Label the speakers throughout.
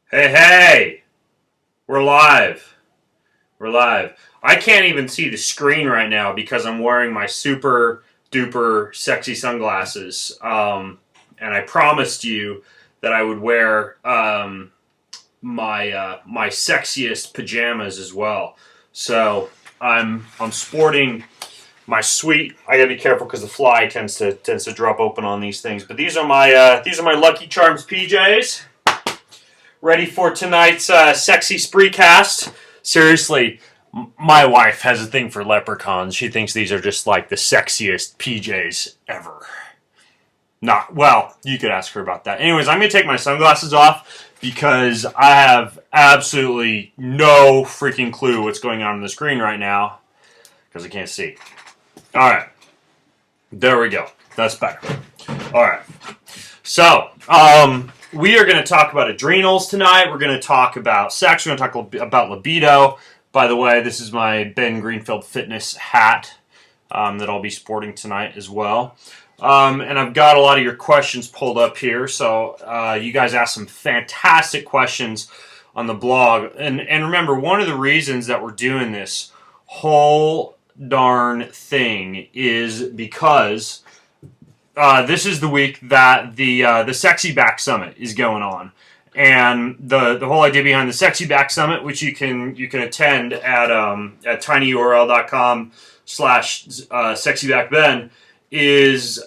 Speaker 1: Hey, hey! We're live. We're live. I can't even see the screen right now because I'm wearing my super duper sexy sunglasses. And I promised you that I would wear my sexiest pajamas as well. So I'm sporting my sweet. I gotta be careful because the fly tends to drop open on these things. But these are my Lucky Charms PJs, ready for tonight's sexy spree cast. Seriously, my wife has a thing for leprechauns. She thinks these are just like the sexiest PJs ever. Not well, you could ask her about that. Anyways, I'm gonna take my sunglasses off because I have absolutely no freaking clue what's going on the screen right now because I can't see. All right, there we go. That's better. All right. So, we are going to talk about adrenals tonight. We're going to talk about sex. We're going to talk about libido. By the way, this is my Ben Greenfield Fitness hat that I'll be sporting tonight as well. And I've got a lot of your questions pulled up here. So, you guys asked some fantastic questions on the blog. And remember, one of the reasons that we're doing this whole darn thing is because this is the week that the Sexy Back Summit is going on, and the whole idea behind the Sexy Back Summit, which you can attend at tinyurl.com/sexybackben, is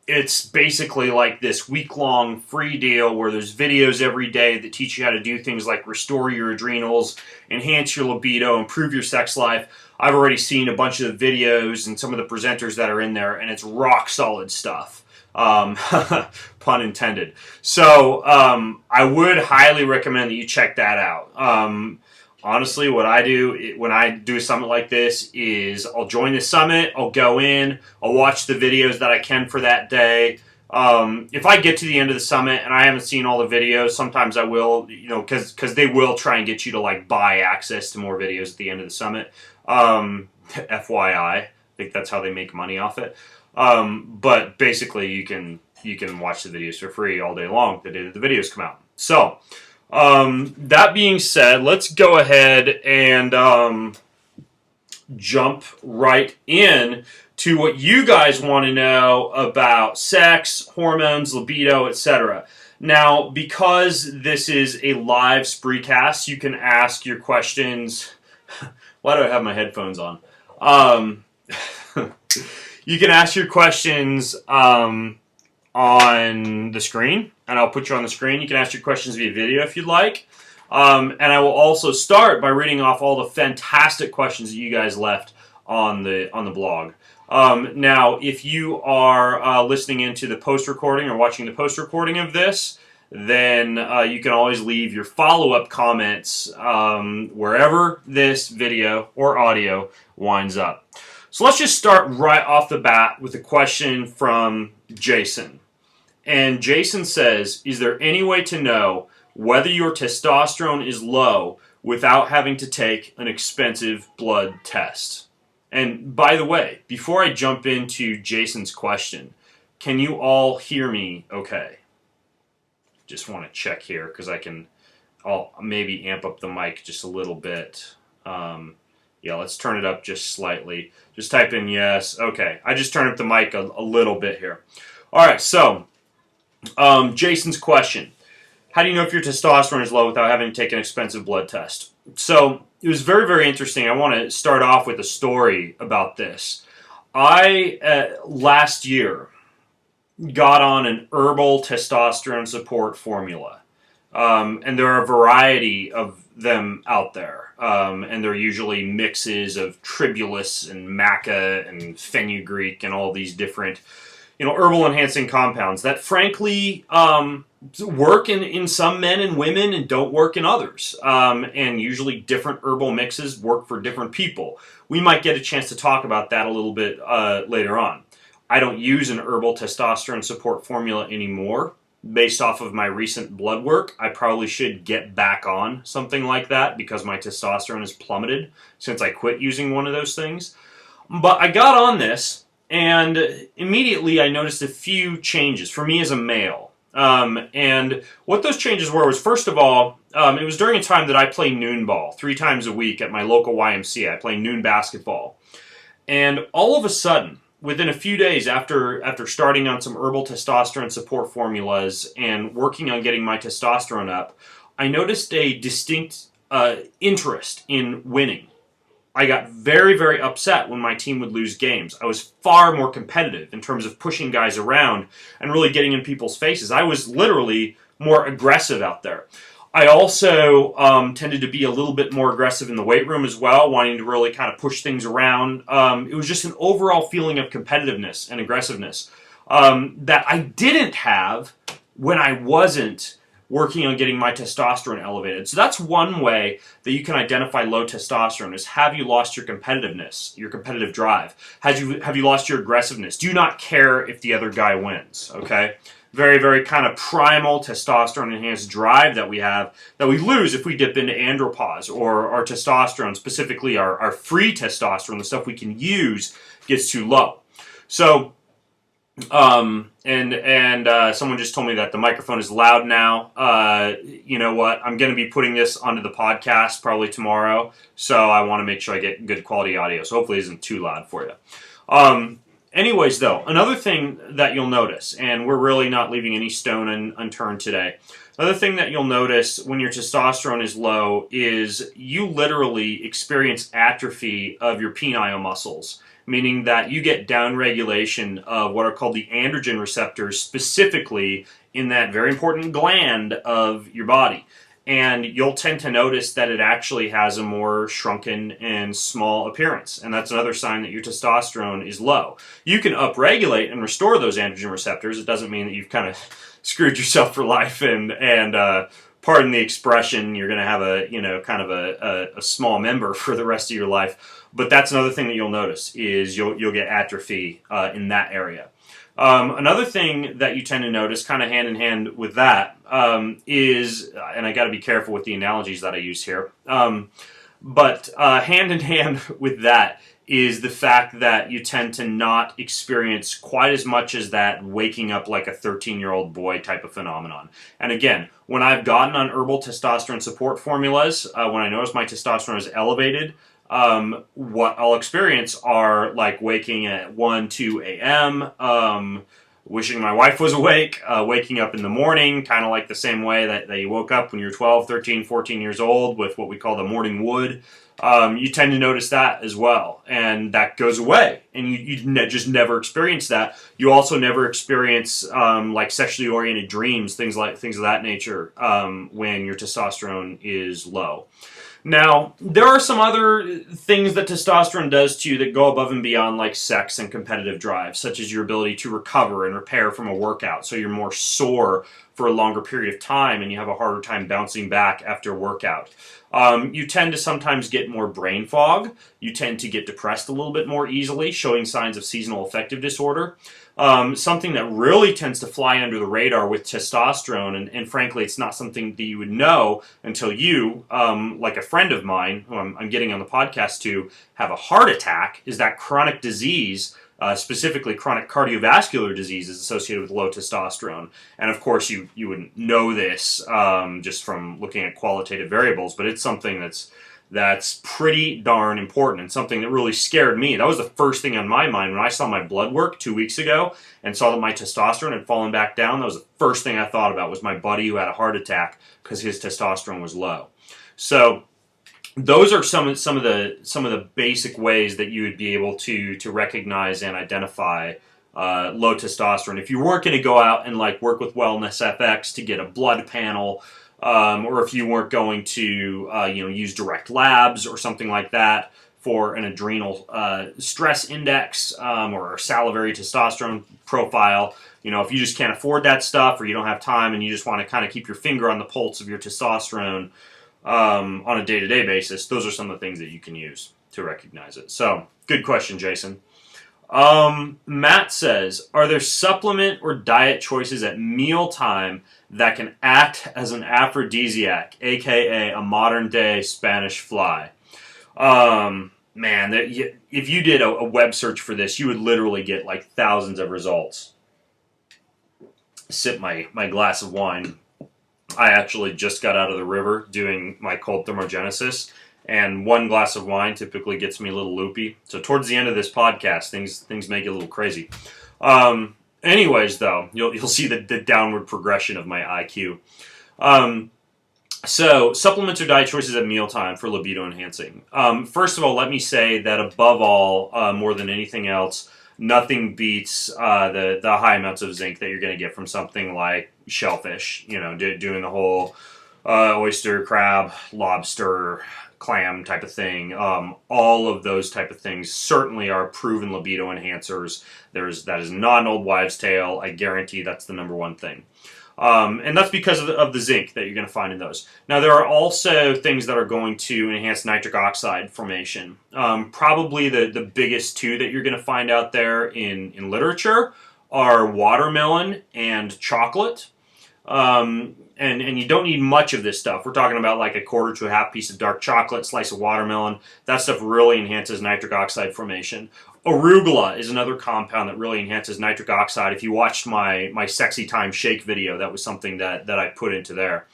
Speaker 1: it's basically like this week-long free deal where there's videos every day that teach you how to do things like restore your adrenals, enhance your libido, improve your sex life. I've already seen a bunch of the videos and some of the presenters that are in there, and it's rock solid stuff. Pun intended. So I would highly recommend that you check that out. Honestly, what I do when I do a summit like this is I'll join the summit, I'll go in, I'll watch the videos that I can for that day. If I get to the end of the summit and I haven't seen all the videos, sometimes I will, because they will try and get you to like buy access to more videos at the end of the summit. FYI, I think that's how they make money off it. But basically, you can watch the videos for free all day long the day that the videos come out. So, that being said, let's go ahead and jump right in to what you guys want to know about sex, hormones, libido, etc. Now, because this is a live spreecast, you can ask your questions. Why do I have my headphones on? You can ask your questions on the screen, and I'll put you on the screen. You can ask your questions via video if you'd like. And I will also start by reading off all the fantastic questions that you guys left on the blog. Now, if you are listening into the post-recording or watching the post-recording of this, then you can always leave your follow-up comments wherever this video or audio winds up. So let's just start right off the bat with a question from Jason. And Jason says, is there any way to know whether your testosterone is low without having to take an expensive blood test? And by the way, before I jump into Jason's question, can you all hear me okay? Just want to check here because I'll maybe amp up the mic just a little bit. Yeah, let's turn it up just slightly. Just type in yes. Okay, I just turned up the mic a little bit here. All right, so Jason's question. How do you know if your testosterone is low without having to take an expensive blood test? So it was very, very interesting. I want to start off with a story about this. I, last year, got on an herbal testosterone support formula. And there are a variety of them out there. And they're usually mixes of tribulus and maca and fenugreek and all these different, herbal enhancing compounds that frankly work in some men and women and don't work in others. And usually different herbal mixes work for different people. We might get a chance to talk about that a little bit later on. I don't use an herbal testosterone support formula anymore. Based off of my recent blood work, I probably should get back on something like that because my testosterone has plummeted since I quit using one of those things. But I got on this, and immediately I noticed a few changes for me as a male. And what those changes were was, first of all, it was during a time that I play noon ball 3 times a week at my local YMCA. I play noon basketball. And all of a sudden, within a few days after starting on some herbal testosterone support formulas and working on getting my testosterone up, I noticed a distinct interest in winning. I got very, very upset when my team would lose games. I was far more competitive in terms of pushing guys around and really getting in people's faces. I was literally more aggressive out there. I also tended to be a little bit more aggressive in the weight room as well, wanting to really kind of push things around. It was just an overall feeling of competitiveness and aggressiveness that I didn't have when I wasn't working on getting my testosterone elevated. So that's one way that you can identify low testosterone, is have you lost your competitiveness, your competitive drive? Have you lost your aggressiveness? Do you not care if the other guy wins, okay? Very, very kind of primal testosterone-enhanced drive that we have that we lose if we dip into andropause, or our testosterone, specifically our free testosterone, the stuff we can use, gets too low. So, someone just told me that the microphone is loud now. You know what? I'm going to be putting this onto the podcast probably tomorrow, so I want to make sure I get good quality audio. So hopefully it isn't too loud for you. Anyways, though, another thing that you'll notice, and we're really not leaving any stone unturned today, another thing that you'll notice when your testosterone is low is you literally experience atrophy of your penile muscles, meaning that you get downregulation of what are called the androgen receptors, specifically in that very important gland of your body. And you'll tend to notice that it actually has a more shrunken and small appearance. And that's another sign that your testosterone is low. You can upregulate and restore those androgen receptors. It doesn't mean that you've kind of screwed yourself for life and pardon the expression, you're going to have a small member for the rest of your life. But that's another thing that you'll notice, is you'll get atrophy in that area. Another thing that you tend to notice, kind of hand in hand with that, is, and I got to be careful with the analogies that I use here, but hand in hand with that is the fact that you tend to not experience quite as much as that waking up like a 13-year-old boy type of phenomenon. And again, when I've gotten on herbal testosterone support formulas, when I notice my testosterone is elevated, what I'll experience are like waking at 1, 2 a.m., wishing my wife was awake, waking up in the morning, kind of like the same way that you woke up when you're 12, 13, 14 years old with what we call the morning wood. You tend to notice that as well, and that goes away, and you just never experience that. You also never experience like sexually oriented dreams, things of that nature, when your testosterone is low. Now, there are some other things that testosterone does to you that go above and beyond like sex and competitive drive, such as your ability to recover and repair from a workout. So you're more sore for a longer period of time and you have a harder time bouncing back after a workout. You tend to sometimes get more brain fog. You tend to get depressed a little bit more easily, showing signs of seasonal affective disorder. Something that really tends to fly under the radar with testosterone, and frankly, it's not something that you would know until you, like a friend of mine, who I'm getting on the podcast to, have a heart attack, is that chronic disease, specifically chronic cardiovascular disease, is associated with low testosterone. And of course, you wouldn't know this just from looking at qualitative variables, but it's something that's pretty darn important, and something that really scared me. That was the first thing on my mind when I saw my blood work 2 weeks ago and saw that my testosterone had fallen back down. That was the first thing I thought about, was my buddy who had a heart attack because his testosterone was low. So those are some of the basic ways that you would be able to recognize and identify low testosterone. If you weren't going to go out and like work with Wellness FX to get a blood panel, or if you weren't going to use direct labs or something like that for an adrenal stress index or a salivary testosterone profile, if you just can't afford that stuff, or you don't have time and you just want to kind of keep your finger on the pulse of your testosterone on a day-to-day basis, those are some of the things that you can use to recognize it. So, good question, Jason. Matt says, are there supplement or diet choices at mealtime that can act as an aphrodisiac, aka a modern-day Spanish fly? Man, if you did a web search for this, you would literally get like thousands of results. sip my glass of wine. I actually just got out of the river doing my cold thermogenesis, and one glass of wine typically gets me a little loopy. So towards the end of this podcast, things may get a little crazy. Anyways, though, you'll see the downward progression of my IQ. So supplements or diet choices at mealtime for libido enhancing. First of all, let me say that above all, more than anything else, nothing beats the high amounts of zinc that you're going to get from something like shellfish. You know, doing the whole oyster, crab, lobster, clam type of thing. All of those type of things certainly are proven libido enhancers. That is not an old wives' tale. I guarantee that's the number one thing. And that's because of the zinc that you're going to find in those. Now, there are also things that are going to enhance nitric oxide formation. Probably the biggest two that you're going to find out there in literature are watermelon and chocolate. And you don't need much of this stuff. We're talking about like a quarter to a half piece of dark chocolate, slice of watermelon. That stuff really enhances nitric oxide formation. Arugula is another compound that really enhances nitric oxide. If you watched my Sexy Time Shake video, that was something that I put into there.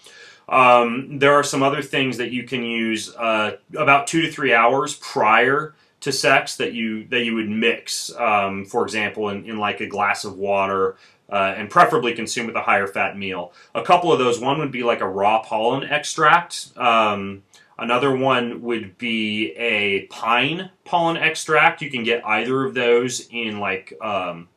Speaker 1: There are some other things that you can use about 2 to 3 hours prior to sex that you would mix, for example, in like a glass of water, and preferably consume with a higher fat meal. A couple of those, one would be like a raw pollen extract. Another one would be a pine pollen extract. You can get either of those in like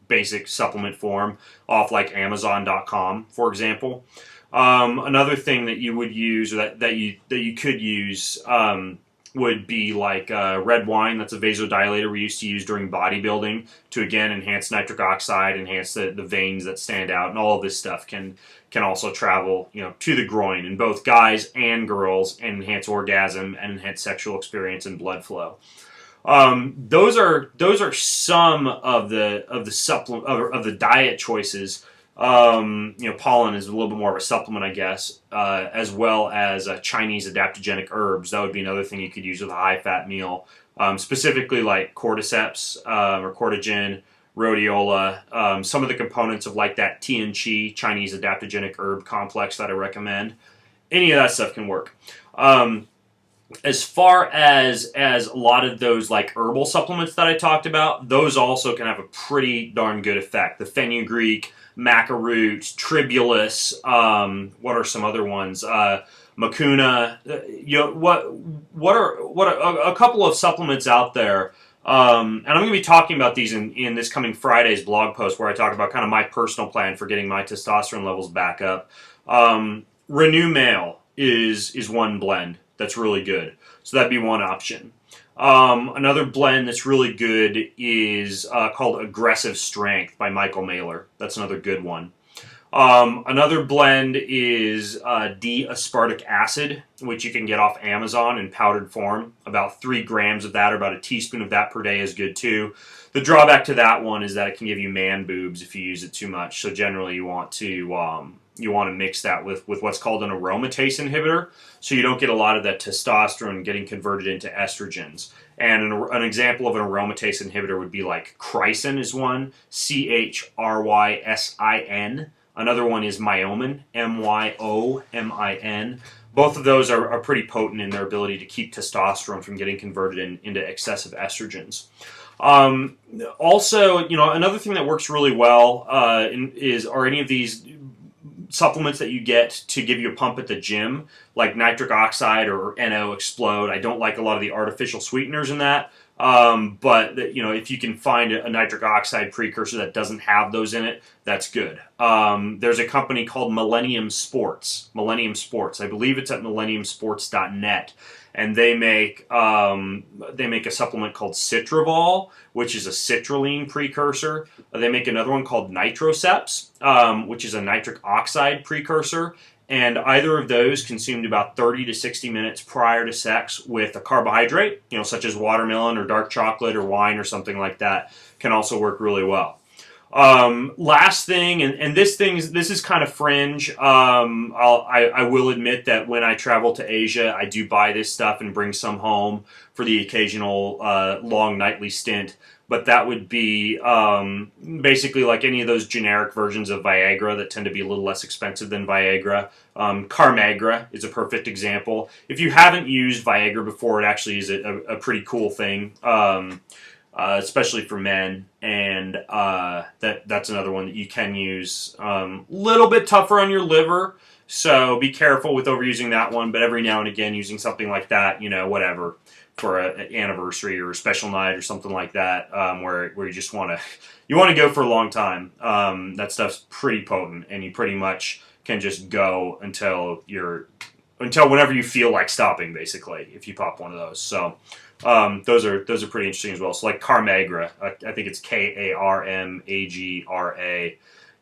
Speaker 1: basic supplement form off like Amazon.com, for example. Another thing that you would use, or that you could use, would be like red wine. That's a vasodilator we used to use during bodybuilding to, again, enhance nitric oxide, enhance the veins that stand out, and all of this stuff can also travel, to the groin in both guys and girls, and enhance orgasm and enhance sexual experience and blood flow. Those are some of the diet choices. Pollen is a little bit more of a supplement, I guess, as well as Chinese adaptogenic herbs. That would be another thing you could use with a high-fat meal, specifically like cordyceps or cordygen, rhodiola, some of the components of like that Tianqi, Chinese adaptogenic herb complex that I recommend. Any of that stuff can work. As far as a lot of those like herbal supplements that I talked about, those also can have a pretty darn good effect. The fenugreek, maca root, tribulus, what are some other ones? Mucuna. What are a couple of supplements out there? And I'm going to be talking about these in this coming Friday's blog post, where I talk about kind of my personal plan for getting my testosterone levels back up. Renew Male is one blend that's really good. So that'd be one option. Another blend that's really good is called Aggressive Strength by Michael Mailer. That's another good one. Another blend is D-aspartic acid, which you can get off Amazon in powdered form. About 3 grams of that, or about a teaspoon of that per day, is good too. The drawback to that one is that it can give you man boobs if you use it too much. So generally you want to mix that with what's called an aromatase inhibitor, so you don't get a lot of that testosterone getting converted into estrogens. And an example of an aromatase inhibitor would be like Chrysin is one, Chrysin. Another one is Myomin, Myomin. Both of those are pretty potent in their ability to keep testosterone from getting converted into excessive estrogens. Also, another thing that works really well are any of these supplements that you get to give you a pump at the gym, like nitric oxide or NO Explode. I don't like a lot of the artificial sweeteners in that, but if you can find a nitric oxide precursor that doesn't have those in it, that's good. There's a company called Millennium Sports. I believe it's at millenniumsports.net. And they make a supplement called Citravol, which is a citrulline precursor. They make another one called Nitroceps, which is a nitric oxide precursor. And either of those, consumed about 30 to 60 minutes prior to sex with a carbohydrate, such as watermelon or dark chocolate or wine or something like that, can also work really well. Last thing, and this is kind of fringe. I will admit that when I travel to Asia, I do buy this stuff and bring some home for the occasional long nightly stint. But that would be basically like any of those generic versions of Viagra that tend to be a little less expensive than Viagra. Carmagra is a perfect example. If you haven't used Viagra before, it actually is a pretty cool thing. Especially for men, and that's another one that you can use. Little bit tougher on your liver, so be careful with overusing that one. But every now and again, using something like that, whatever, for an anniversary or a special night or something like that, where you just want to go for a long time. That stuff's pretty potent, and you pretty much can just go until whenever you feel like stopping, basically, if you pop one of those. So. Those are pretty interesting as well. So like Carmagra, I think it's Karmagra.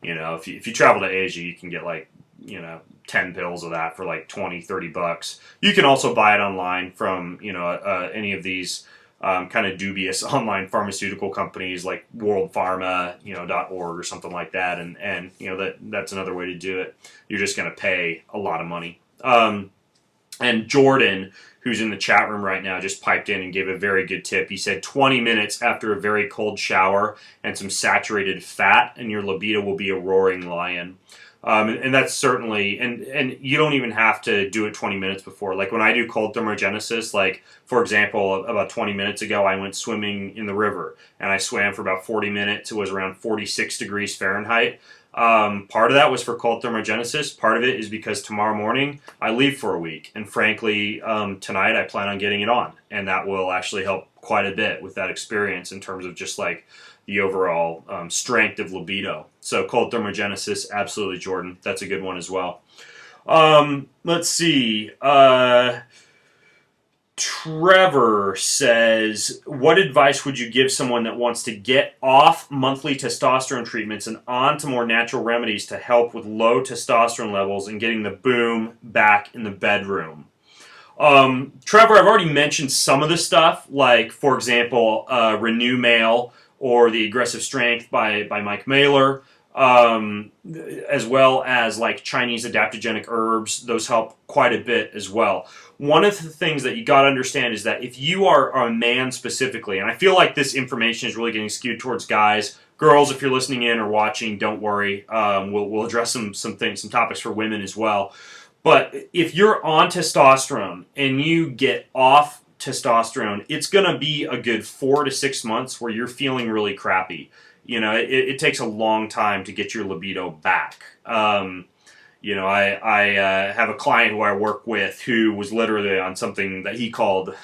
Speaker 1: If you travel to Asia, you can get 10 pills of that for like $20-$30. You can also buy it online from any of these kind of dubious online pharmaceutical companies like World Pharma, .org or something like that, and that's another way to do it. You're just going to pay a lot of money. And Jordan, who's in the chat room right now, just piped in and gave a very good tip. He said 20 minutes after a very cold shower and some saturated fat, and your libido will be a roaring lion. And that's certainly, and you don't even have to do it 20 minutes before. Like when I do cold thermogenesis, like for example, about 20 minutes ago, I went swimming in the river, and I swam for about 40 minutes. It was around 46 degrees Fahrenheit. Part of that was for cold thermogenesis. Part of it is because tomorrow morning I leave for a week, and frankly, tonight I plan on getting it on, and that will actually help quite a bit with that experience in terms of just like the overall strength of libido. So cold thermogenesis, absolutely, Jordan. That's a good one as well. Let's see. Trevor says, what advice would you give someone that wants to get off monthly testosterone treatments and on to more natural remedies to help with low testosterone levels and getting the boom back in the bedroom? Trevor, I've already mentioned some of the stuff, like, for example, Renew Male or The Aggressive Strength by Mike Mailer, as well as like Chinese adaptogenic herbs. Those help quite a bit as well. One of the things that you got to understand is that if you are a man specifically, and I feel like this information is really getting skewed towards guys, girls, if you're listening in or watching, don't worry. We'll address some topics for women as well. But if you're on testosterone and you get off testosterone, it's going to be a good 4 to 6 months where you're feeling really crappy. It takes a long time to get your libido back. I have a client who I work with who was literally on something that he called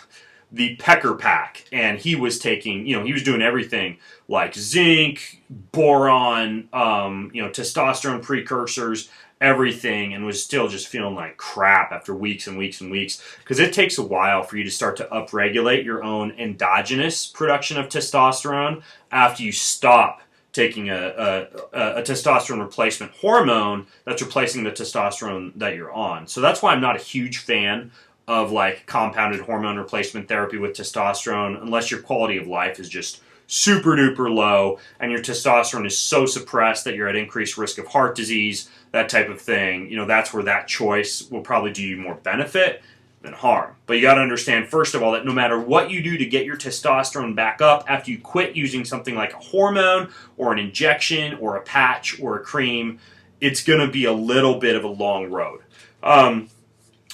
Speaker 1: the Pecker Pack, and he was taking, he was doing everything like zinc, boron, testosterone precursors, everything, and was still just feeling like crap after weeks and weeks and weeks, because it takes a while for you to start to upregulate your own endogenous production of testosterone after you stop taking a testosterone replacement hormone that's replacing the testosterone that you're on. So that's why I'm not a huge fan of like compounded hormone replacement therapy with testosterone, unless your quality of life is just super duper low and your testosterone is so suppressed that you're at increased risk of heart disease, that type of thing. That's where that choice will probably do you more benefit than harm. But you got to understand, first of all, that no matter what you do to get your testosterone back up after you quit using something like a hormone or an injection or a patch or a cream, it's going to be a little bit of a long road.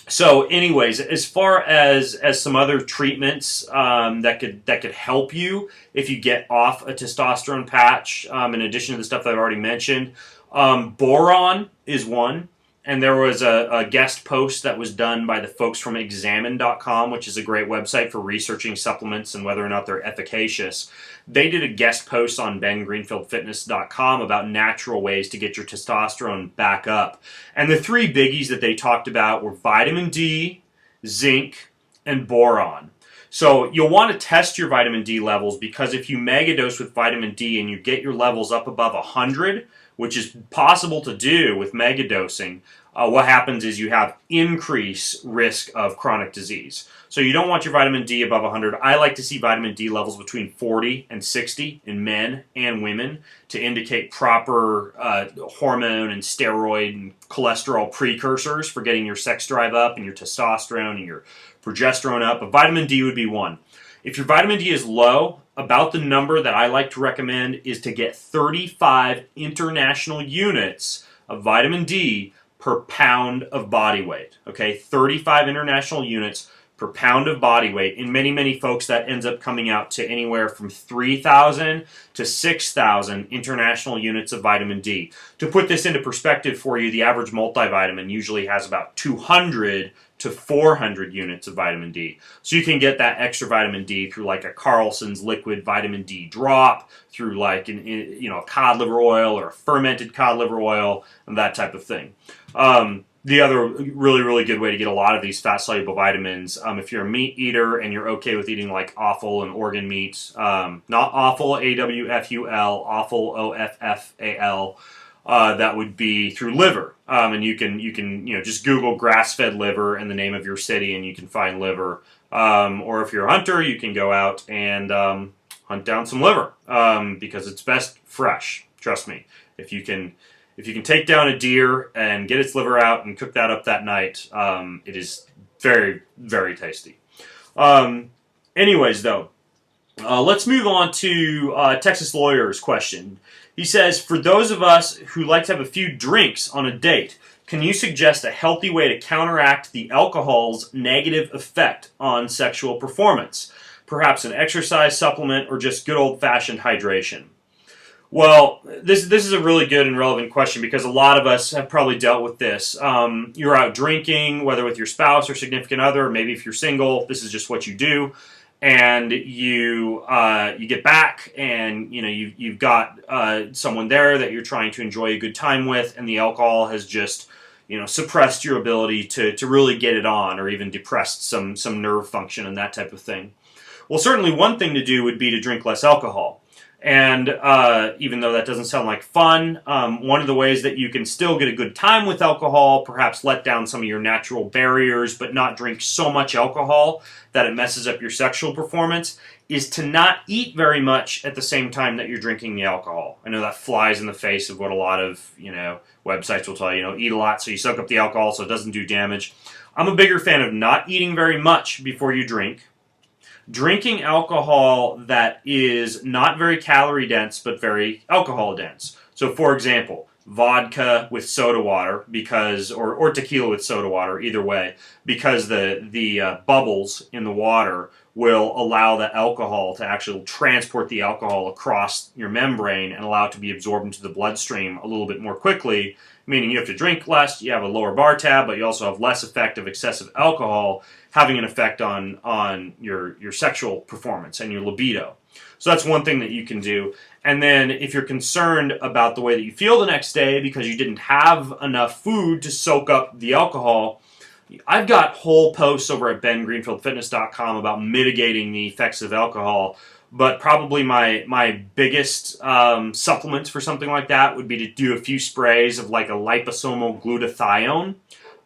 Speaker 1: So anyways, as far as some other treatments that could help you if you get off a testosterone patch, in addition to the stuff that I've already mentioned, boron is one. And there was a guest post that was done by the folks from examine.com, which is a great website for researching supplements and whether or not they're efficacious. They did a guest post on bengreenfieldfitness.com about natural ways to get your testosterone back up. And the three biggies that they talked about were vitamin D, zinc, and boron. So you'll want to test your vitamin D levels, because if you megadose with vitamin D and you get your levels up above 100, which is possible to do with megadosing, what happens is you have increased risk of chronic disease. So you don't want your vitamin D above 100. I like to see vitamin D levels between 40 and 60 in men and women to indicate proper hormone and steroid and cholesterol precursors for getting your sex drive up and your testosterone and your progesterone up. But vitamin D would be one. If your vitamin D is low, about the number that I like to recommend is to get 35 international units of vitamin D per pound of body weight. Okay, 35 international units per pound of body weight. In many, many folks, that ends up coming out to anywhere from 3,000 to 6,000 international units of vitamin D. To put this into perspective for you, the average multivitamin usually has about 200 to 400 units of vitamin D. So you can get that extra vitamin D through like a Carlson's liquid vitamin D drop, through like a cod liver oil or a fermented cod liver oil, and that type of thing. The other really, really good way to get a lot of these fat-soluble vitamins, if you're a meat eater and you're okay with eating like offal and organ meats, not offal, A-W-F-U-L, offal, O-F-F-A-L, that would be through liver. And you can just Google grass-fed liver and the name of your city and you can find liver. Or if you're a hunter, you can go out and hunt down some liver because it's best fresh. Trust me. If you can take down a deer and get its liver out and cook that up that night, it is very, very tasty. Anyways, though, let's move on to Texas Lawyer's question. He says, for those of us who like to have a few drinks on a date, can you suggest a healthy way to counteract the alcohol's negative effect on sexual performance? Perhaps an exercise supplement or just good old-fashioned hydration? Well, this is a really good and relevant question because a lot of us have probably dealt with this. You're out drinking, whether with your spouse or significant other, or maybe if you're single, this is just what you do. And you get back, and you've got someone there that you're trying to enjoy a good time with, and the alcohol has just suppressed your ability to really get it on, or even depressed some nerve function and that type of thing. Well, certainly one thing to do would be to drink less alcohol. And even though that doesn't sound like fun, one of the ways that you can still get a good time with alcohol, perhaps let down some of your natural barriers, but not drink so much alcohol that it messes up your sexual performance, is to not eat very much at the same time that you're drinking the alcohol. I know that flies in the face of what a lot of websites will tell you. Eat a lot so you soak up the alcohol so it doesn't do damage. I'm a bigger fan of not eating very much before you drink. Drinking alcohol that is not very calorie dense but very alcohol dense. So for example, vodka with soda water or tequila with soda water, either way, because the bubbles in the water will allow the alcohol to actually transport the alcohol across your membrane and allow it to be absorbed into the bloodstream a little bit more quickly, meaning you have to drink less, you have a lower bar tab, but you also have less effect of excessive alcohol having an effect on your sexual performance and your libido. So that's one thing that you can do. And then if you're concerned about the way that you feel the next day because you didn't have enough food to soak up the alcohol, I've got whole posts over at bengreenfieldfitness.com about mitigating the effects of alcohol. But probably my biggest supplements for something like that would be to do a few sprays of like a liposomal glutathione.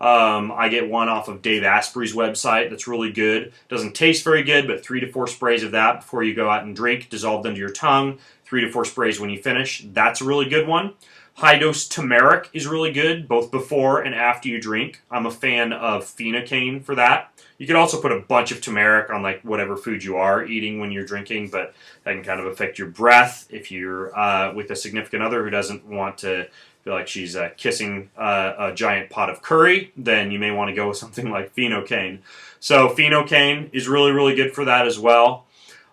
Speaker 1: I get one off of Dave Asprey's website that's really good. Doesn't taste very good, but 3 to 4 sprays of that before you go out and drink, dissolved under your tongue. 3 to 4 sprays when you finish. That's a really good one. High-dose turmeric is really good, both before and after you drink. I'm a fan of phenocane for that. You could also put a bunch of turmeric on like whatever food you are eating when you're drinking, but that can kind of affect your breath. If you're with a significant other who doesn't want to feel like she's kissing a giant pot of curry, then you may want to go with something like phenocane. So phenocane is really, really good for that as well.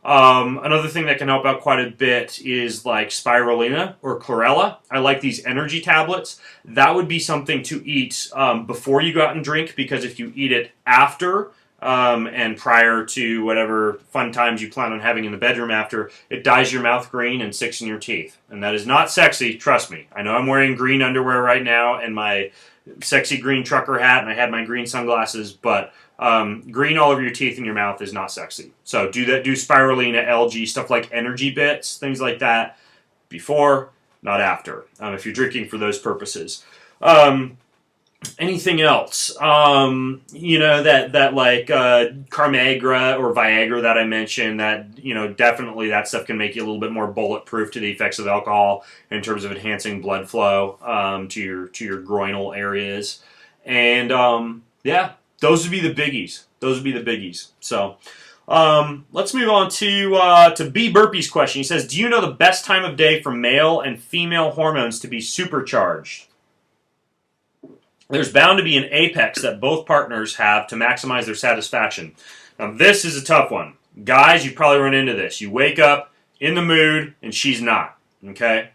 Speaker 1: Another thing that can help out quite a bit is like spirulina or chlorella. I like these energy tablets. That would be something to eat before you go out and drink, because if you eat it after and prior to whatever fun times you plan on having in the bedroom after, it dyes your mouth green and sticks in your teeth. And that is not sexy, trust me. I know I'm wearing green underwear right now and my sexy green trucker hat, and I had my green sunglasses, but green all over your teeth and your mouth is not sexy. So do spirulina, algae, stuff like energy bits, things like that, before, not after, if you're drinking for those purposes. Anything else? That like Carmagra or Viagra that I mentioned, that, definitely that stuff can make you a little bit more bulletproof to the effects of alcohol in terms of enhancing blood flow to your groinal areas. And yeah, those would be the biggies. So let's move on to B Burpee's question. He says, do you know the best time of day for male and female hormones to be supercharged? There's bound to be an apex that both partners have to maximize their satisfaction. Now, this is a tough one. Guys, you probably run into this. You wake up in the mood, and she's not. Okay?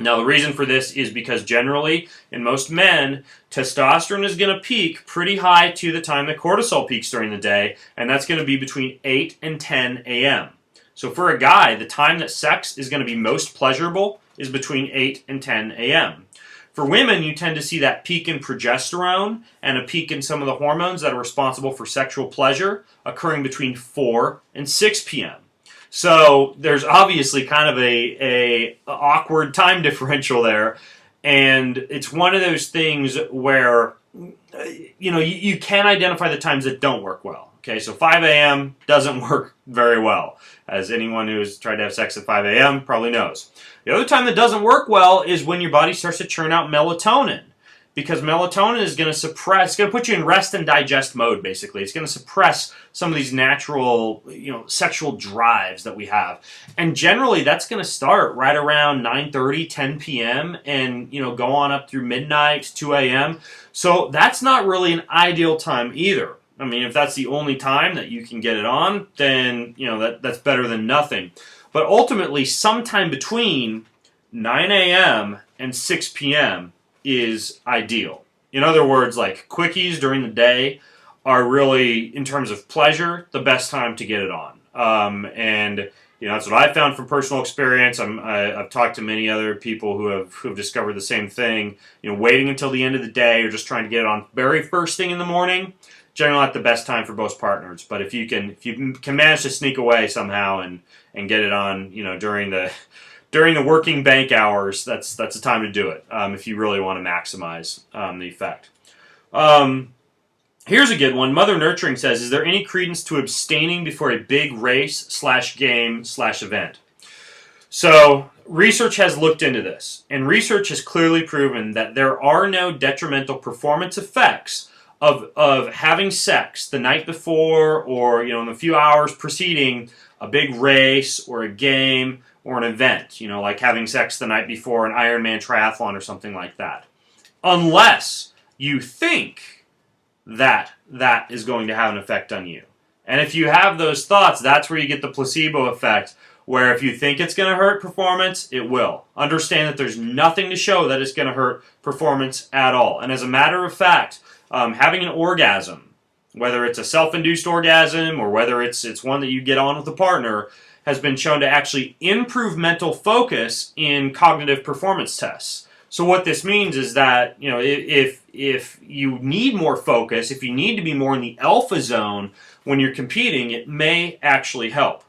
Speaker 1: Now, the reason for this is because generally, in most men, testosterone is going to peak pretty high to the time that cortisol peaks during the day, and that's going to be between 8 and 10 a.m. So for a guy, the time that sex is going to be most pleasurable is between 8 and 10 a.m. For women, you tend to see that peak in progesterone and a peak in some of the hormones that are responsible for sexual pleasure occurring between 4 and 6 p.m. So there's obviously kind of a awkward time differential there, and it's one of those things where you can identify the times that don't work well. Okay, so 5 a.m. doesn't work very well, as anyone who's tried to have sex at 5 a.m. probably knows. The other time that doesn't work well is when your body starts to churn out melatonin, because melatonin is going to suppress, it's going to put you in rest and digest mode, basically. It's going to suppress some of these natural, sexual drives that we have. And generally, that's going to start right around 9:30, 10 p.m. and, go on up through midnight, 2 a.m. So that's not really an ideal time either. I mean, if that's the only time that you can get it on, then, that's better than nothing. But ultimately, sometime between 9 a.m. and 6 p.m. is ideal. In other words, like quickies during the day are really, in terms of pleasure, the best time to get it on. And that's what I found from personal experience. I've talked to many other people who have discovered the same thing. Waiting until the end of the day or just trying to get it on very first thing in the morning, generally not the best time for both partners. But if you can manage to sneak away somehow and get it on, during the working bank hours, that's the time to do it. If you really want to maximize the effect. Here's a good one. Mother Nurturing says, is there any credence to abstaining before a big race/game/event? So research has looked into this, and research has clearly proven that there are no detrimental performance effects of having sex the night before or in the few hours preceding a big race or a game or an event, like having sex the night before an Ironman triathlon or something like that. Unless you think that is going to have an effect on you. And if you have those thoughts, that's where you get the placebo effect, where if you think it's going to hurt performance, it will. Understand that there's nothing to show that it's going to hurt performance at all. And as a matter of fact, having an orgasm, whether it's a self-induced orgasm or whether it's one that you get on with a partner, has been shown to actually improve mental focus in cognitive performance tests. So what this means is that, if you need more focus, if you need to be more in the alpha zone when you're competing, it may actually help.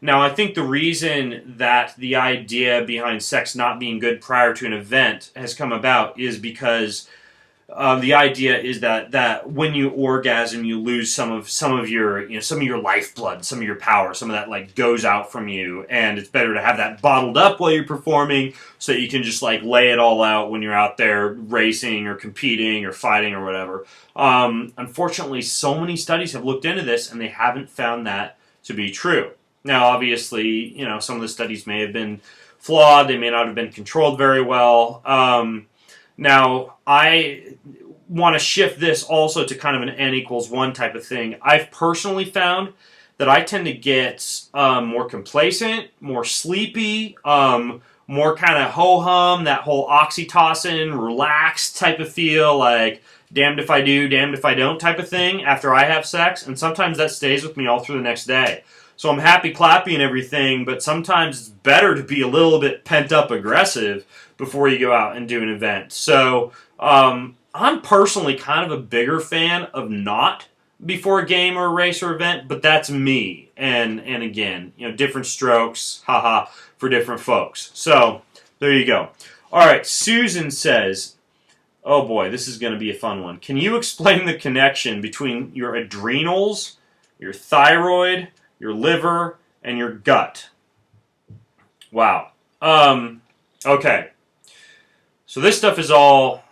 Speaker 1: Now, I think the reason that the idea behind sex not being good prior to an event has come about is because the idea is that when you orgasm, you lose some of your lifeblood, some of your power, some of that goes out from you, and it's better to have that bottled up while you're performing, so that you can just lay it all out when you're out there racing or competing or fighting or whatever. Unfortunately, so many studies have looked into this, and they haven't found that to be true. Now, obviously, some of the studies may have been flawed; they may not have been controlled very well. Now, I want to shift this also to kind of an N=1 type of thing. I've personally found that I tend to get more complacent, more sleepy, more kind of ho-hum, that whole oxytocin, relaxed type of feel, like damned if I do, damned if I don't type of thing after I have sex, and sometimes that stays with me all through the next day. So I'm happy clappy and everything, but sometimes it's better to be a little bit pent-up aggressive before you go out and do an event. So I'm personally kind of a bigger fan of not before a game or a race or event, but that's me. And again, different strokes, haha, for different folks. So there you go. All right, Susan says, Oh boy, this is going to be a fun one. Can you explain the connection between your adrenals, your thyroid, your liver, and your gut? Wow. Okay. So this stuff is all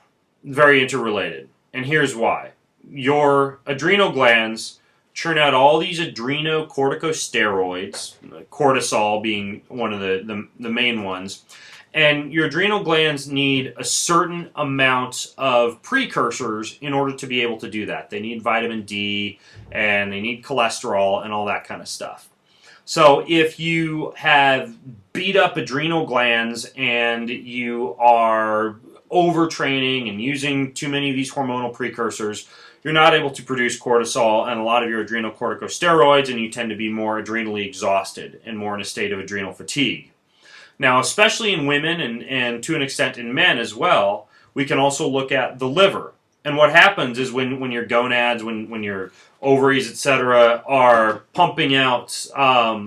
Speaker 1: very interrelated, and here's why. Your adrenal glands churn out all these adrenocorticosteroids, cortisol being one of the main ones, and your adrenal glands need a certain amount of precursors in order to be able to do that. They need vitamin D, and they need cholesterol, and all that kind of stuff. So if you have beat up adrenal glands and you are overtraining and using too many of these hormonal precursors, you're not able to produce cortisol and a lot of your adrenal corticosteroids, and you tend to be more adrenally exhausted and more in a state of adrenal fatigue. Now, especially in women and to an extent in men as well, we can also look at the liver. And what happens is when your gonads, when your ovaries, etc., are pumping out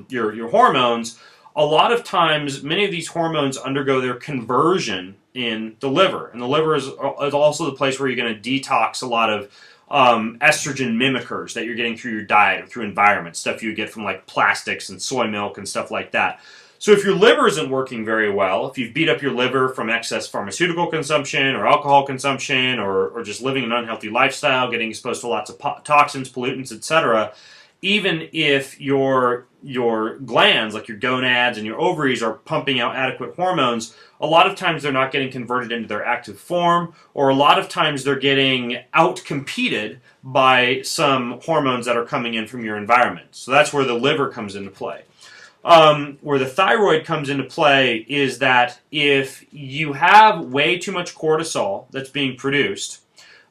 Speaker 1: your hormones, a lot of times many of these hormones undergo their conversion in the liver. And the liver is also the place where you're going to detox a lot of estrogen mimickers that you're getting through your diet or through environment, stuff you get from like plastics and soy milk and stuff like that. So if your liver isn't working very well, if you've beat up your liver from excess pharmaceutical consumption or alcohol consumption or just living an unhealthy lifestyle, getting exposed to lots of toxins, pollutants, etc., even if your glands, like your gonads and your ovaries, are pumping out adequate hormones, a lot of times they're not getting converted into their active form, or a lot of times they're getting outcompeted by some hormones that are coming in from your environment. So that's where the liver comes into play. Where the thyroid comes into play is that if you have way too much cortisol that's being produced,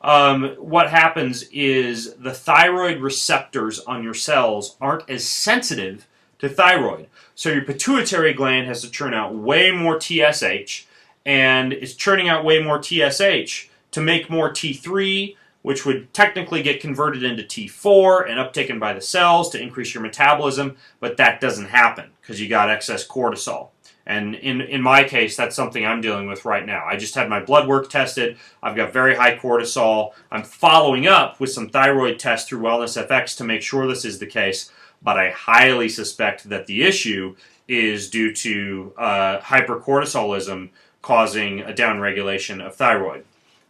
Speaker 1: what happens is the thyroid receptors on your cells aren't as sensitive to thyroid. So your pituitary gland has to churn out way more TSH, and it's churning out way more TSH to make more T3, which would technically get converted into T4 and uptaken by the cells to increase your metabolism, but that doesn't happen because you got excess cortisol. And in my case, that's something I'm dealing with right now. I just had my blood work tested. I've got very high cortisol. I'm following up with some thyroid tests through WellnessFX to make sure this is the case, but I highly suspect that the issue is due to hypercortisolism causing a downregulation of thyroid.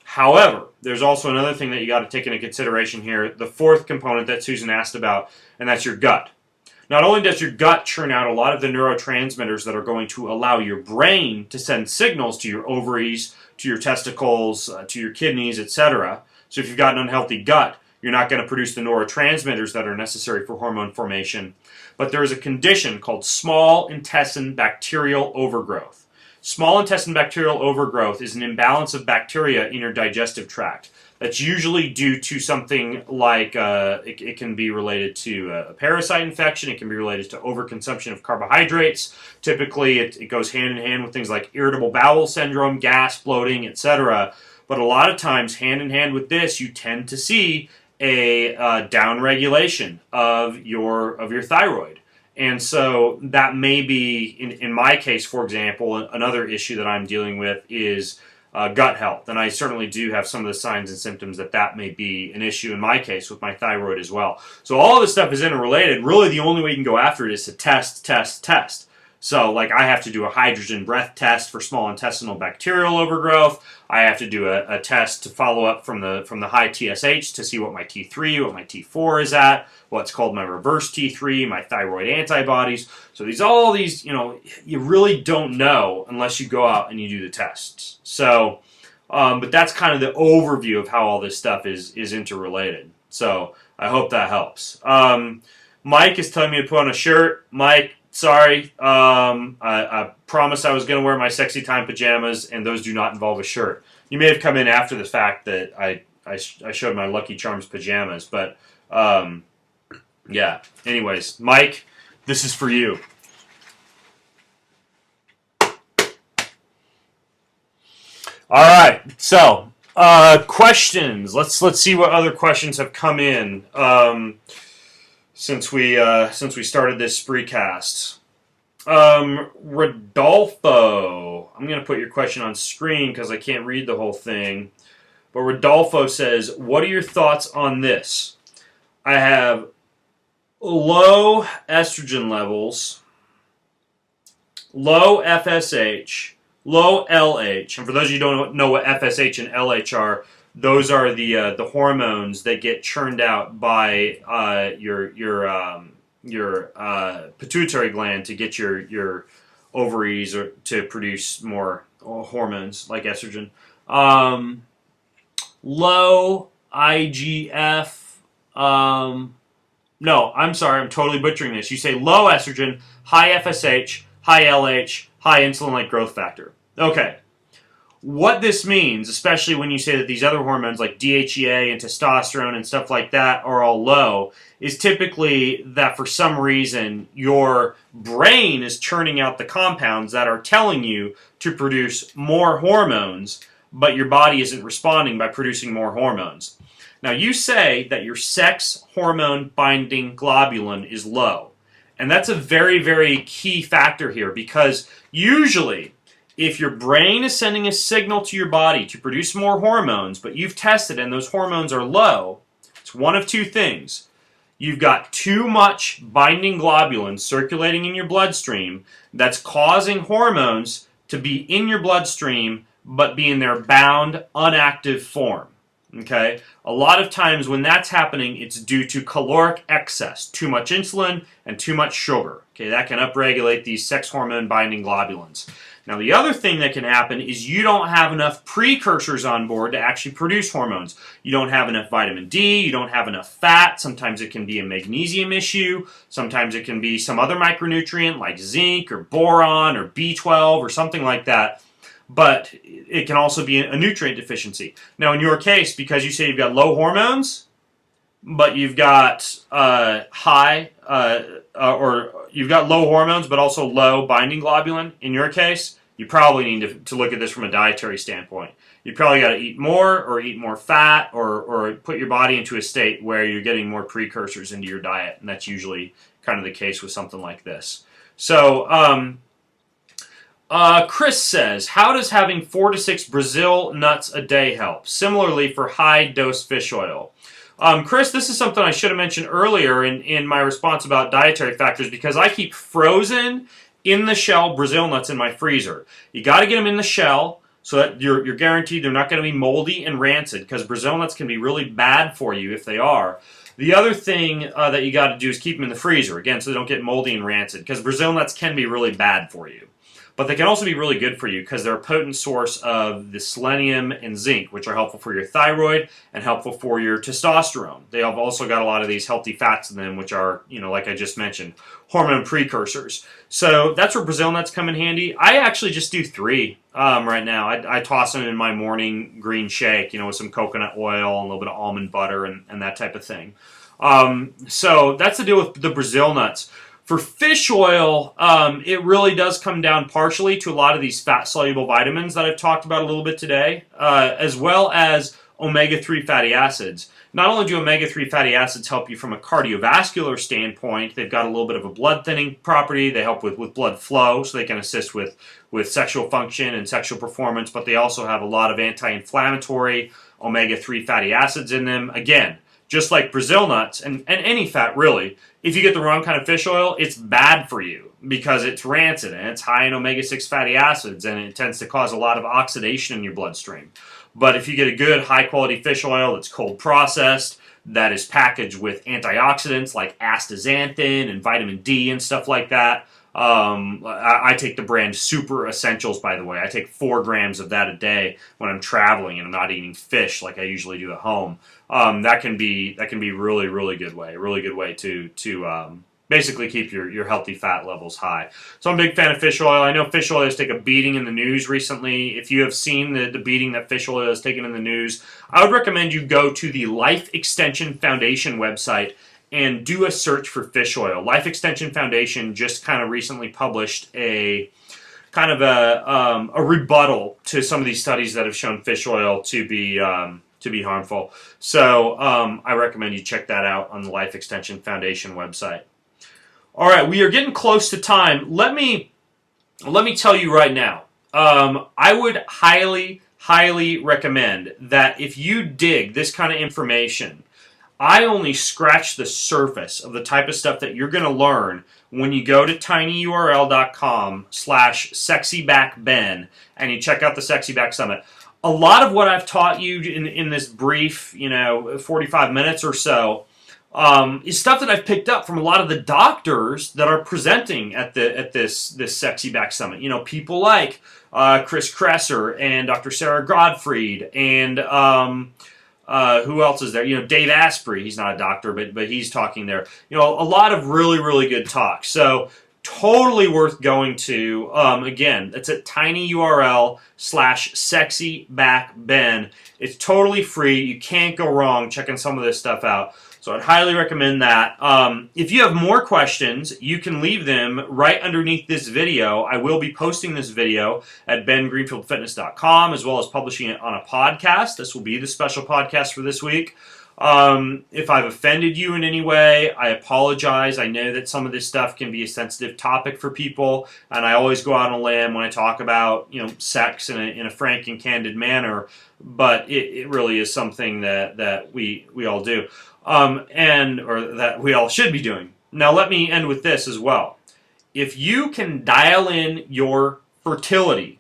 Speaker 1: However, there's also another thing that you got to take into consideration here, the fourth component that Susan asked about, and that's your gut. Not only does your gut churn out a lot of the neurotransmitters that are going to allow your brain to send signals to your ovaries, to your testicles, to your kidneys, etc. So if you've got an unhealthy gut, you're not going to produce the neurotransmitters that are necessary for hormone formation. But there is a condition called small intestine bacterial overgrowth. Small intestine bacterial overgrowth is an imbalance of bacteria in your digestive tract. That's usually due to something like, it can be related to a parasite infection, it can be related to overconsumption of carbohydrates. Typically, it goes hand in hand with things like irritable bowel syndrome, gas, bloating, etc. But a lot of times, hand in hand with this, you tend to see a downregulation of your thyroid. And so that may be, in my case, for example, another issue that I'm dealing with is gut health. And I certainly do have some of the signs and symptoms that may be an issue in my case with my thyroid as well. So all of this stuff is interrelated. Really, the only way you can go after it is to test. So, like, I have to do a hydrogen breath test for small intestinal bacterial overgrowth. I have to do a test to follow up from the high TSH to see what my T3, what my T4 is at, what's called my reverse T3, my thyroid antibodies. So all these, you really don't know unless you go out and you do the tests. So, but that's kind of the overview of how all this stuff is interrelated. So I hope that helps. Mike is telling me to put on a shirt. Mike, sorry. I promised I was going to wear my sexy time pajamas, and those do not involve a shirt. You may have come in after the fact that I showed my Lucky Charms pajamas, but yeah. Anyways, Mike, this is for you. All right. So questions. Let's see what other questions have come in since we started this spreecast. Rodolfo, I'm going to put your question on screen because I can't read the whole thing. But Rodolfo says, what are your thoughts on this? I have low estrogen levels, low FSH, low LH. And for those of you who don't know what FSH and LH are, those are the hormones that get churned out by your pituitary gland to get your ovaries to produce more hormones like estrogen. Low IGF. No, I'm sorry, I'm totally butchering this. You say low estrogen, high FSH, high LH, high insulin-like growth factor. Okay. What this means, especially when you say that these other hormones like DHEA and testosterone and stuff like that are all low, is typically that for some reason your brain is churning out the compounds that are telling you to produce more hormones, but your body isn't responding by producing more hormones. Now you say that your sex hormone binding globulin is low. And that's a very, very key factor here, because usually if your brain is sending a signal to your body to produce more hormones, but you've tested and those hormones are low, it's one of two things. You've got too much binding globulin circulating in your bloodstream that's causing hormones to be in your bloodstream but be in their bound, unactive form. Okay? A lot of times when that's happening, it's due to caloric excess, too much insulin and too much sugar. Okay, that can upregulate these sex hormone binding globulins. Now the other thing that can happen is you don't have enough precursors on board to actually produce hormones. You don't have enough vitamin D, you don't have enough fat, sometimes it can be a magnesium issue, sometimes it can be some other micronutrient like zinc or boron or B12 or something like that. But it can also be a nutrient deficiency. Now in your case, because you say you've got low hormones, but you've got you've got low hormones but also low binding globulin, in your case, you probably need to look at this from a dietary standpoint. You probably got to eat more or eat more fat or put your body into a state where you're getting more precursors into your diet, and that's usually kind of the case with something like this. So, Chris says, how does having 4 to 6 Brazil nuts a day help? Similarly for high-dose fish oil. Chris, this is something I should have mentioned earlier in my response about dietary factors, because I keep frozen in the shell Brazil nuts in my freezer. You got to get them in the shell so that you're guaranteed they're not going to be moldy and rancid, because Brazil nuts can be really bad for you if they are. The other thing that you got to do is keep them in the freezer, again, so they don't get moldy and rancid, because Brazil nuts can be really bad for you. But they can also be really good for you because they're a potent source of the selenium and zinc, which are helpful for your thyroid and helpful for your testosterone. They have also got a lot of these healthy fats in them, which are, like I just mentioned, hormone precursors. So that's where Brazil nuts come in handy. I actually just do 3 right now. I toss them in my morning green shake, with some coconut oil and a little bit of almond butter and that type of thing. So that's the deal with the Brazil nuts. For fish oil, it really does come down partially to a lot of these fat-soluble vitamins that I've talked about a little bit today, as well as omega-3 fatty acids. Not only do omega-3 fatty acids help you from a cardiovascular standpoint, they've got a little bit of a blood-thinning property. They help with blood flow, so they can assist with sexual function and sexual performance, but they also have a lot of anti-inflammatory omega-3 fatty acids in them. Again, just like Brazil nuts, and any fat really, if you get the wrong kind of fish oil, it's bad for you because it's rancid and it's high in omega-6 fatty acids, and it tends to cause a lot of oxidation in your bloodstream. But if you get a good high-quality fish oil that's cold processed, that is packaged with antioxidants like astaxanthin and vitamin D and stuff like that, I take the brand Super Essentials, by the way. I take 4 grams of that a day when I'm traveling and I'm not eating fish like I usually do at home. That can be really, really good way to basically keep your healthy fat levels high. So I'm a big fan of fish oil. I know fish oil has taken a beating in the news recently. If you have seen the beating that fish oil has taken in the news, I would recommend you go to the Life Extension Foundation website and do a search for fish oil. Life Extension Foundation just kind of recently published a kind of a rebuttal to some of these studies that have shown fish oil to be harmful. So I recommend you check that out on the Life Extension Foundation website. All right, we are getting close to time. Let me tell you right now, I would highly, highly recommend that if you dig this kind of information, I only scratch the surface of the type of stuff that you're going to learn when you go to tinyurl.com/sexybackben and you check out the Sexy Back Summit. A lot of what I've taught you in this brief, 45 minutes or so, is stuff that I've picked up from a lot of the doctors that are presenting at this Sexy Back Summit. People like Chris Kresser and Dr. Sarah Godfried and who else is there? Dave Asprey. He's not a doctor, but he's talking there. A lot of really, really good talks. So totally worth going to. Again, it's at tinyurl/sexybackben. It's totally free. You can't go wrong checking some of this stuff out. So I'd highly recommend that. If you have more questions, you can leave them right underneath this video. I will be posting this video at bengreenfieldfitness.com as well as publishing it on a podcast. This will be the special podcast for this week. If I've offended you in any way, I apologize. I know that some of this stuff can be a sensitive topic for people, and I always go out on a limb when I talk about sex in a frank and candid manner, but it really is something that we all do. Or that we all should be doing. Now let me end with this as well. If you can dial in your fertility,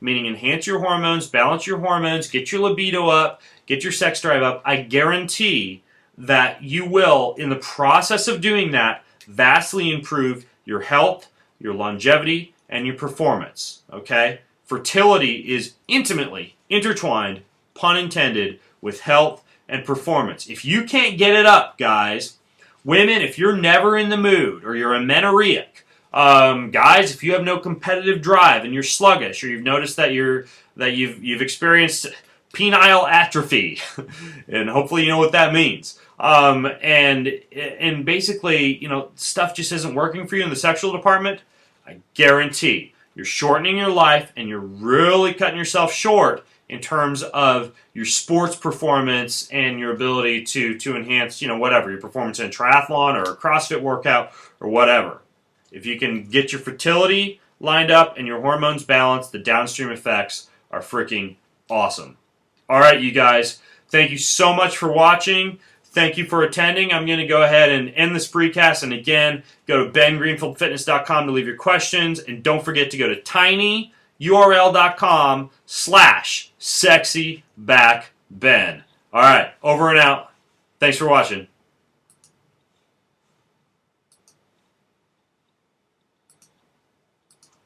Speaker 1: meaning enhance your hormones, balance your hormones, get your libido up, get your sex drive up, I guarantee that you will, in the process of doing that, vastly improve your health, your longevity, and your performance. Okay? Fertility is intimately intertwined, pun intended, with health and performance. If you can't get it up, guys, women, if you're never in the mood or you're amenorrheic, guys, if you have no competitive drive and you're sluggish, or you've noticed that you've experienced penile atrophy, and hopefully you know what that means. And basically, stuff just isn't working for you in the sexual department, I guarantee you're shortening your life and you're really cutting yourself short in terms of your sports performance and your ability to enhance, whatever, your performance in a triathlon or a CrossFit workout or whatever. If you can get your fertility lined up and your hormones balanced, the downstream effects are freaking awesome. All right, you guys, thank you so much for watching. Thank you for attending. I'm going to go ahead and end this precast. And again, go to bengreenfieldfitness.com to leave your questions. And don't forget to go to tinyurl.com/sexybackben. All right, over and out. Thanks for watching.